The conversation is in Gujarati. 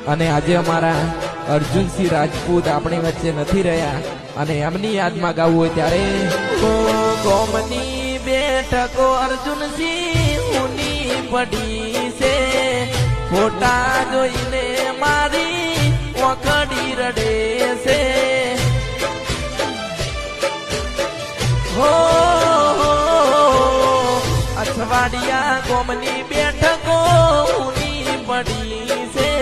અને આજે અમારા અર્જુનસિંહ રાજપૂત આપણી વચ્ચે નથી રહ્યા અને એમની યાદમાં ગાવું હોય ત્યારે ગોમની બેઠકો અર્જુનસિંહ ઊની પડી છે ફોટા જોઈને મારી ઓખડી રડે છે હો અછવાડિયા ગોમની બેઠકો ઊની પડી છે